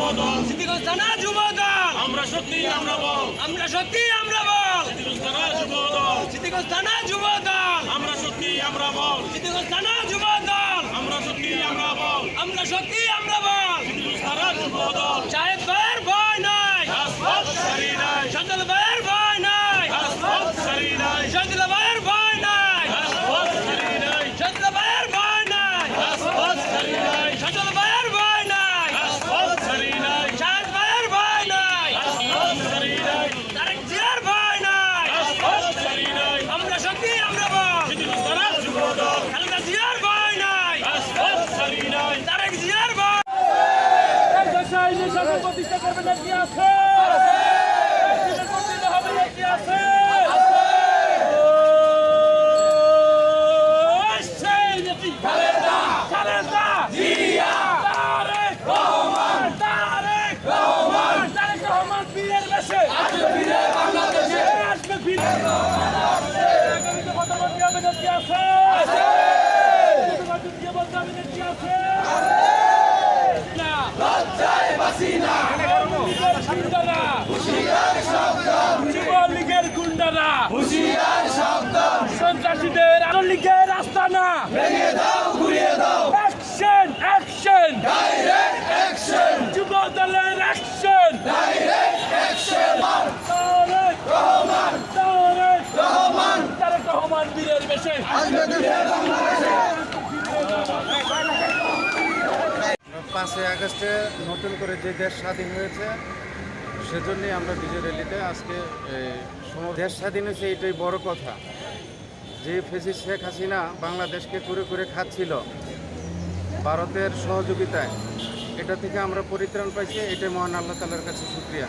যুবদল, সিদ্দিকগঞ্জ থানা যুবদল, আমরা শক্তি আমরা বল, আমরা শক্তি আমরা বল, সিদ্দিকগঞ্জ থানা যুবদল, সিদ্দিকগঞ্জ থানা যুবদল, আমরা শক্তি আমরা বল, সিদ্দিকগঞ্জ থানা যুবদল, আমরা শক্তি আমরা বল, আমরা শক্তি আমরা বল। সিদ্দিকগঞ্জ থানা যুবদল, সাহেব ভাইয়ের ভয় নাই, রাজপথ ছাড়ি নাই, সজল ভাইয়ের ভয় নাই, রাজপথ ছাড়ি নাই, সজল ভাইয়ের ভয় নাই, রাজপথ ছাড়ি নাই, সজল ভাইয়ের ভয় নাই, রাজপথ ছাড়ি নাই, সজল ভাইয়ের ভয় নাই, রাজপথ ছাড়ি নাই, সাহেব ভাইয়ের ভয় নাই, রাজপথ ছাড়ি নাই, তারেক জিয়ার ভয় নাই, রাজপথ ছাড়ি নাই, আমরা শক্তি আমরা বল, সিদ্দিকগঞ্জ থানা যুবদল, খালেদা জিয়ার ভয় নাই, রাজপথ ছাড়ি নাই, তারেক জিয়ার ভয়। প্রতিষ্ঠা করবেন কি আছে, কি আছে, যুবলীগের গুন্ডারা সন্ত্রাসীদের লীগের আস্তানা ভেঙে দাও, ঘুরিয়ে দাও, অ্যাকশন অ্যাকশন ডাইরেক্ট অ্যাকশন, যুব দলের action direct action, Tarek Rahman, Tarek Rahman, Tarek Rahman বীরের বেশে 5ই আগস্টে নতুন করে যে দেশ স্বাধীন হয়েছে সেজন্যই আমরা বিজয় র্যালিতে আজকে দেশ স্বাধীন হয়েছে, এটাই বড় কথা। যে ফ্যাসিস্ট শেখ হাসিনা বাংলাদেশকে করে করে খাচ্ছিল ভারতের সহযোগিতায়, এটা থেকে আমরা পরিত্রাণ পাইছি, এটাই মহান আল্লাহ তাআলার কাছে শুকরিয়া।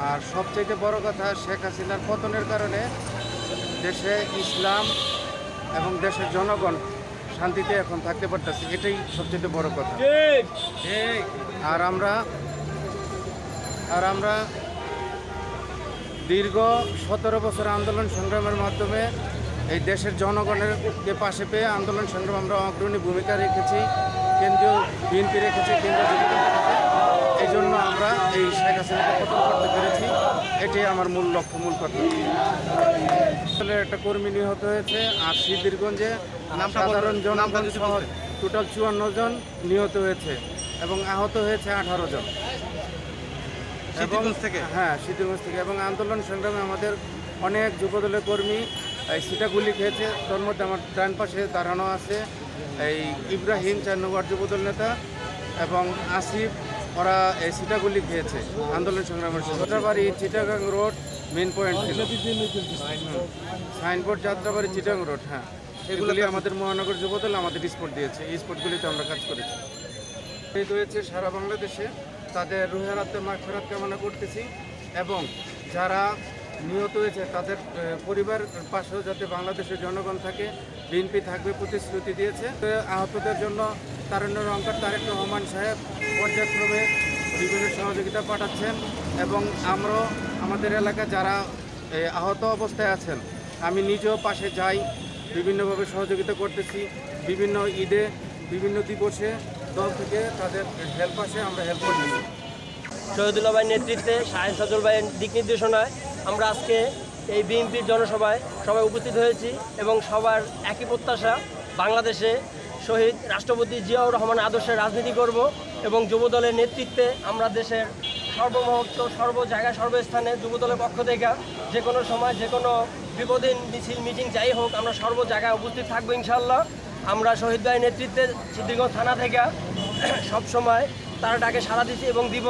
আর সবচেয়ে বড় কথা, শেখ হাসিনার পতনের কারণে দেশে ইসলাম এবং দেশের জনগণ শান্তিতে এখন থাকতে পারতেছে, এটাই সবচেয়ে বড় কথা। আর আমরা দীর্ঘ 17 বছর আন্দোলন সংগ্রামের মাধ্যমে এই দেশের জনগণের পাশে পেয়ে আন্দোলন সংগ্রাম আমরা অগ্রণী ভূমিকা রেখেছি, কেন্দ্রীয় বিএনপি রেখেছে, কেন্দ্রীয় যুবদল রেখেছে। এই জন্য আমরা এই শেখ হাসিনাকে পতন করতে পেরেছি, এটাই আমার মূল লক্ষ্য, মূল কথা। একটা কর্মী নিহত হয়েছে, আর সিদ্দিরগঞ্জে সাধারণ জনগণ সহ টোটাল 54 জন নিহত হয়েছে এবং আহত হয়েছে 18 জন। সিদ্দিরগঞ্জ থেকে, হ্যাঁ সিদ্দিরগঞ্জ থেকে। এবং আন্দোলন সংগ্রামে আমাদের অনেক যুবদলের কর্মী এই সিটাগুলি খেয়েছে। তোর মধ্যে আমার ডান পাশে দাঁড়ানো আছে এই ইব্রাহিম 4 নম্বর যুবদল নেতা এবং আসিফ, ওরা এই সিটাগুলি খেয়েছে আন্দোলন সংগ্রামের সময়। Jatrabari Chittagong road main point ছিল, সাইনবোর্ড যাত্রাবাড়ি চিটাগাং রোড, হ্যাঁ এগুলি আমাদের মহানগর যুবদল আমাদের স্পট দিয়েছে, এই স্পটগুলিতে আমরা কাজ করেছি। শহীদ হয়েছে সারা বাংলাদেশে, তাদের রুহের আত্মার মাগফিরাত কামনা করতেছি এবং যারা নিহত হয়েছে তাদের পরিবার পাশেও যাতে বাংলাদেশের জনগণ থাকে, বিএনপি থাকবে প্রতিশ্রুতি দিয়েছে। আহতদের জন্য তারুণ্যের অঙ্কার তারেক রহমান সাহেব পর্যায়ক্রমে বিভিন্ন সহযোগিতা পাঠাচ্ছেন এবং আমরাও আমাদের এলাকায় যারা আহত অবস্থায় আছেন, আমি নিজেও পাশে যাই, বিভিন্নভাবে সহযোগিতা করতেছি। বিভিন্ন ঈদে, বিভিন্ন দিবসে দল থেকে তাদের হেল্প আসে, আমরা হেল্প করতেছি। শহীদুল্লাহ ভাইয়ের নেতৃত্বে, শাহেদ সজল ভাইয়ের দিক নির্দেশনায় আমরা আজকে এই বিএনপির জনসভায় সবাই উপস্থিত হয়েছি এবং সবার একই প্রত্যাশা, বাংলাদেশে শহীদ রাষ্ট্রপতি জিয়াউর রহমান আদর্শে রাজনীতি করব এবং যুবদলের নেতৃত্বে আমরা দেশের সর্বমহত্ব, সর্ব জায়গায়, সর্বস্থানে যুবদলের পক্ষ থেকে যে কোনো সময়, যে কোনো বিপদিন মিছিল, মিটিং যাই হোক, আমরা সর্ব জায়গায় উপস্থিত থাকবো ইনশাল্লাহ। আমরা শহীদ ভাইয়ের নেতৃত্বে সিদ্দিকগঞ্জ থানা থেকে সবসময় তারা ডাকে সাড়া দিচ্ছি এবং দিব।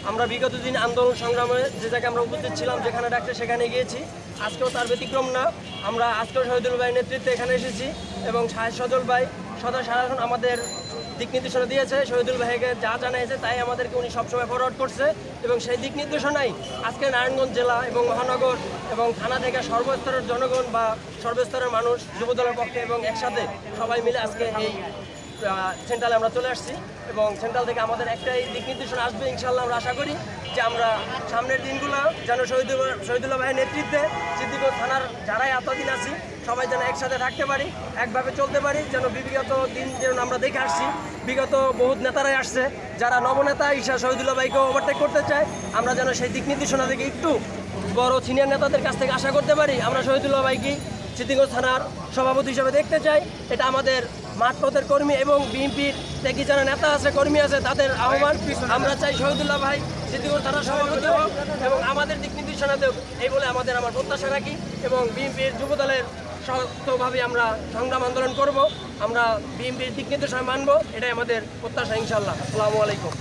আমরা বিগত দিন আন্দোলন সংগ্রামে যে জায়গায় আমরা উপস্থিত ছিলাম, যেখানে ডাকছে সেখানে গিয়েছি, আজকেও তার ব্যতিক্রম না। আমরা আজকেও শহীদুল ভাইয়ের নেতৃত্বে এখানে এসেছি এবং শাহেদ সজল ভাই সদা সারাক্ষণ আমাদের দিক নির্দেশনা দিয়েছে। শহীদুল ভাইকে যা জানিয়েছে তাই আমাদেরকে উনি সবসময় ফরওয়ার্ড করছে এবং সেই দিক নির্দেশনাই আজকে নারায়ণগঞ্জ জেলা এবং মহানগর এবং থানা থেকে সর্বস্তরের জনগণ বা সর্বস্তরের মানুষ যুবদলের পক্ষে এবং একসাথে সবাই মিলে আজকে এই সেন্ট্রালে আমরা চলে আসছি এবং সেন্ট্রাল থেকে আমাদের একটাই দিক নির্দেশনা আসবে ইনশাল্লাহ। আমরা আশা করি যে আমরা সামনের দিনগুলো যেন শহীদুল্লাহ ভাইয়ের নেতৃত্বে সিদ্দিকগঞ্জ থানার যারাই এতদিন আছি সবাই যেন একসাথে থাকতে পারি, একভাবে চলতে পারি, যেন বিগত দিন যেন আমরা দেখে আসছি বিগত বহুত নেতারাই আসছে যারা নবনেতা ঈশা শহীদুল্লাহ ভাইকে ওভারটেক করতে চায়। আমরা যেন সেই দিক নির্দেশনা থেকে একটু বড় সিনিয়র নেতাদের কাছ থেকে আশা করতে পারি। আমরা শহীদুল্লাহ ভাইকে সিদ্দিকগঞ্জ থানার সভাপতি হিসেবে দেখতে চাই। এটা আমাদের মাঠপথের কর্মী এবং বিএনপির থেকে যারা নেতা আছে কর্মী আছে তাদের আহ্বান। আমরা চাই শহীদুল্লাহ ভাই সিদ্দিকগঞ্জ থানার সভাপতি হোক এবং আমাদের দিক নির্দেশনা দেব, এই বলে আমার প্রত্যাশা রাখি। এবং বিএনপির যুবদলের শক্তভাবে আমরা সংগ্রাম আন্দোলন করব, আমরা বিএনপির দিক নির্দেশনা মানব, এটাই আমাদের প্রত্যাশা ইনশাআল্লাহ। আসসালামু আলাইকুম।